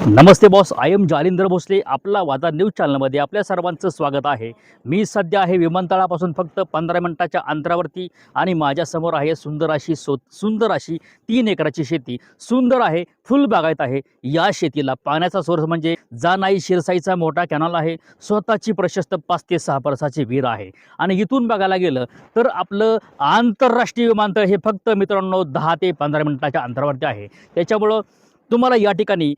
Namaste boss, I am Jalinder Bhosale. आपला वादा news चॅनलमध्ये आपल्या सर्वांचं स्वागत आहे. मी सध्या आहे विमानतळापासून फक्त 15 मिनिटाच्या अंतरावरती आणि माझ्यासमोर आहे सुंदर अशी 3 एकराची शेती. सुंदर आहे, फुल बागायत आहे. या शेतीला पाण्याचा सोर्स म्हणजे जानाई शिरसाईचा मोठा कॅनल आहे. स्वतःची प्रशस्त 5 ते 6 परसाची विहीर आहे आणि इथून बघायला गेलं तर आपलं आंतरराष्ट्रीय विमानतळ हे फक्त मित्रांनो 10 ते 15 मिनिटाच्या अंतरावरती आहे. त्याच्यामुळं तुम्हाला या ठिकाणी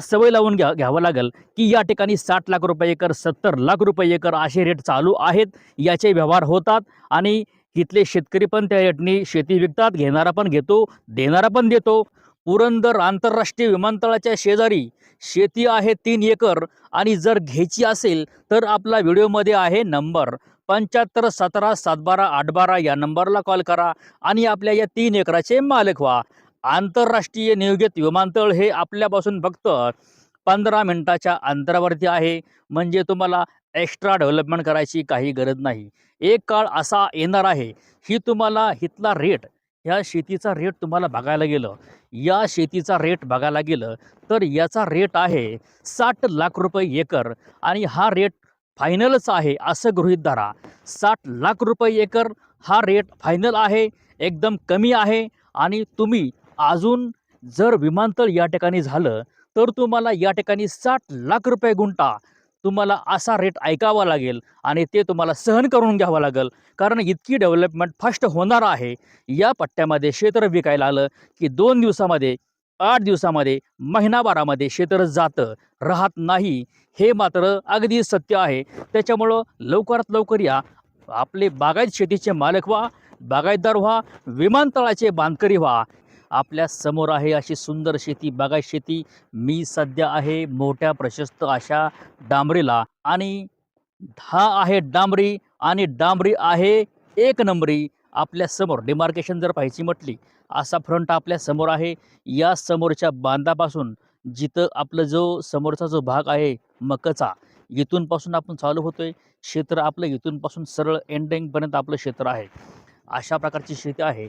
सवय लावून घ्यावं लागेल की या ठिकाणी 60 लाख रुपये एकर, 70 लाख रुपये एकर असे रेट चालू आहेत. याचे व्यवहार होतात आणि इथले शेतकरी पण त्या रेटनी शेती विकतात. घेणारा पण घेतो, देणारा पण देतो. पुरंदर आंतरराष्ट्रीय विमानतळाच्या शेजारी शेती आहे 3 एकर आणि जर घ्यायची असेल तर आपला व्हिडिओमध्ये आहे नंबर 75 17 712 812 या नंबरला कॉल करा आणि आपल्या या 3 एकराचे मालक व्हा. आंतरराष्ट्रीय नियोजित विमानतळ हे आपल्यापासून फक्त 15 मिनिटाच्या अंतरावरती आहे. म्हणजे तुम्हाला एक्स्ट्रा डेव्हलपमेंट करायची काही गरज नाही. एक काळ असा येणार आहे ही तुम्हाला इथला रेट, ह्या शेतीचा रेट तुम्हाला बघायला गेलं, या शेतीचा रेट बघायला गेलं तर याचा रेट आहे 60 लाख रुपये एकर आणि हा रेट फायनलच आहे असं गृहीत धरा. 60 लाख रुपये एकर हा रेट फायनल आहे, एकदम कमी आहे. आणि तुम्ही अजून जर विमानतळ या ठिकाणी झालं तर तुम्हाला या ठिकाणी 60 लाख रुपये गुंठा तुम्हाला असा रेट ऐकावा लागेल आणि ते तुम्हाला सहन करून घ्यावं लागेल. कारण इतकी डेव्हलपमेंट फास्ट होणार आहे. या पट्ट्यामध्ये क्षेत्र विकायला आलं की 2 दिवसामध्ये, 8 दिवसामध्ये, महिनाभरामध्ये क्षेत्र जातं, राहत नाही. हे मात्र अगदी सत्य आहे. त्याच्यामुळं लवकरात लवकर या, आपले बागायत शेतीचे मालक व्हा, बागायतदार व्हा, विमानतळाचे बांधकरी व्हा. आपल्या समोर आहे अशी सुंदर शेती, बागायत शेती. मी सध्या आहे मोठ्या प्रशस्त अशा डांबरीला आणि हा आहे डांबरी आणि डांबरी आहे एक नंबरी. आपल्या समोर डिमार्केशन जर पाहायची म्हटली, असा फ्रंट आपल्या समोर आहे. या समोरच्या बांधापासून जिथं आपलं जो समोरचा जो भाग आहे मकचा, इथूनपासून आपण चालू होतोय क्षेत्र आपलं, इथूनपासून सरळ एंडिंगपर्यंत आपलं क्षेत्र आहे. अशा प्रकारची शेती आहे.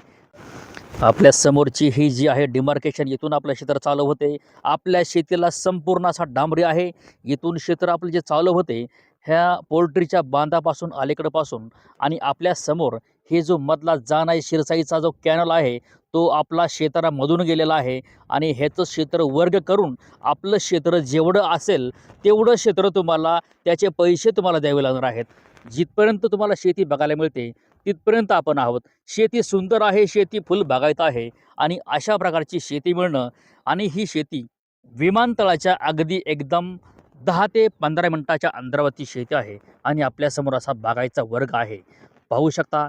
आपल्या समोरची ही जी आहे डिमार्केशन, इथून आपलं क्षेत्र चालू होते. आपल्या शेतीला संपूर्ण असा डांबरी आहे. इथून क्षेत्र आपलं जे चालू होते ह्या पोल्ट्रीच्या बांधापासून अलीकडपासून आणि आपल्या समोर हे जो मधला जानाई शिरसाईचा जो कॅनल आहे तो आपला क्षेत्रामधून गेलेला आहे आणि ह्याचं क्षेत्र वर्ग करून आपलं क्षेत्र जेवढं असेल तेवढं क्षेत्र तुम्हाला, त्याचे पैसे तुम्हाला द्यावे लागणार आहेत. जिथपर्यंत तुम्हाला शेती बघायला मिळते तिथपर्यंत आपण आहोत. शेती सुंदर आहे, शेती फुल बागायत आहे आणि अशा प्रकारची शेती मिळणं आणि ही शेती विमानतळाच्या अगदी एकदम 10 ते 15 मिनिटाच्या अंतरावरती शेती आहे आणि आपल्यासमोर असा बागायचा वर्ग आहे. पाहू शकता,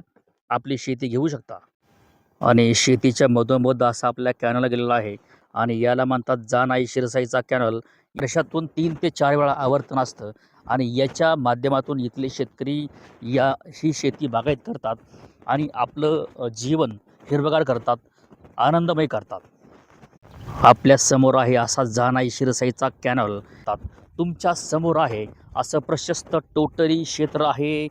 आपली शेती घेऊ शकता आणि शेतीच्या मधोमध असा आपल्या कॅनल गेलेला आहे आणि याला म्हणतात जानाई शिरसाईचा कॅनल. वर्षातून 3 ते 4 वेळा आवर्तन असतं आणि याच्या माध्यमातून इथले शेतकरी ही शेती बागायत करतात आणि आपलं जीवन हिरवगार करतात, आनंदमय करतात. आपल्या समोर आहे असा जानाई शिरसाईचा कॅनल. तुमच्या समोर आहे असं प्रशस्त टोटली क्षेत्र आहे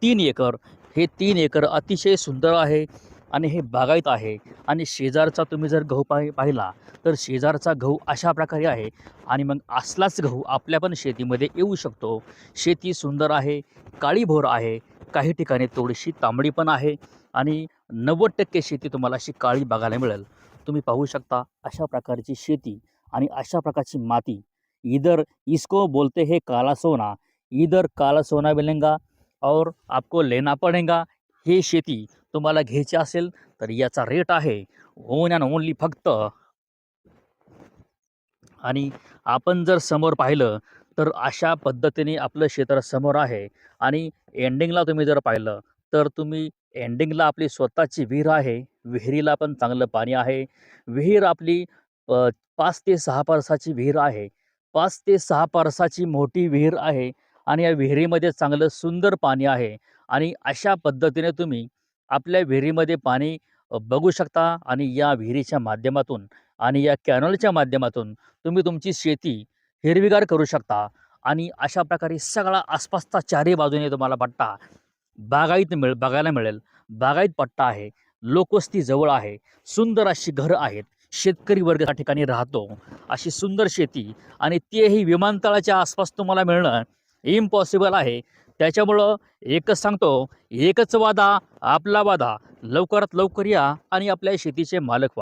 3 एकर. हे 3 एकर अतिशय सुंदर आहे आणि हे बागायत आहे. आणि शेजारचा तुम्ही जर गहू पाहिला तर शेजारचा गहू अशा प्रकारे आहे आणि मग असलाच गहू आपल्या पण शेतीमध्ये येऊ शकतो. शेती सुंदर आहे, काळीभोर आहे, काही ठिकाणी थोडीशी तांबडी पण आहे आणि 90% शेती तुम्हाला अशी काळी बघायला मिळेल. तुम्ही पाहू शकता अशा प्रकारची शेती आणि अशा प्रकारची माती. इधर इसको बोलते हैं काला सोना, इधर काला सोना मिलेगा और आपको लेना पडेगा. ही शेती तुम्हाला घ्यायची असेल तर याचा रेट आहे ओन अँड ओनली फक्त. आणि आपण जर समोर पाहिलं तर अशा पद्धतीने आपलं क्षेत्र समोर आहे आणि एंडिंगला तुम्ही जर पाहिलं तर तुम्ही एंडिंगला आपली स्वतःची विहीर आहे. विहिरीला पण चांगलं पाणी आहे. विहीर आपली 5 ते 6 परसाची विहीर आहे. 5 ते 6 परसाची मोठी विहीर आहे आणि या विहिरीमध्ये चांगलं सुंदर पाणी आहे आणि अशा पद्धतीने तुम्ही आपल्या विहिरीमध्ये पाणी बघू शकता आणि या विहिरीच्या माध्यमातून आणि या कॅनलच्या माध्यमातून तुम्ही तुमची शेती हिरवीगार करू शकता. आणि अशा प्रकारे सगळा आसपासचा चारही बाजूने तुम्हाला पट्टा बघायला मिळेल. बागायत पट्टा आहे, लोकवस्ती जवळ आहे, सुंदर अशी घरं आहेत. शेतकरी वर्ग त्या ठिकाणी राहतो. अशी सुंदर शेती आणि तेही विमानतळाच्या आसपास तुम्हाला मिळणं इम्पॉसिबल आहे. त्याच्यामुळं एकच सांगतो, एकच वादा आपला वादा. लवकरात लवकर या आणि आपल्या शेतीचे मालक व्हा.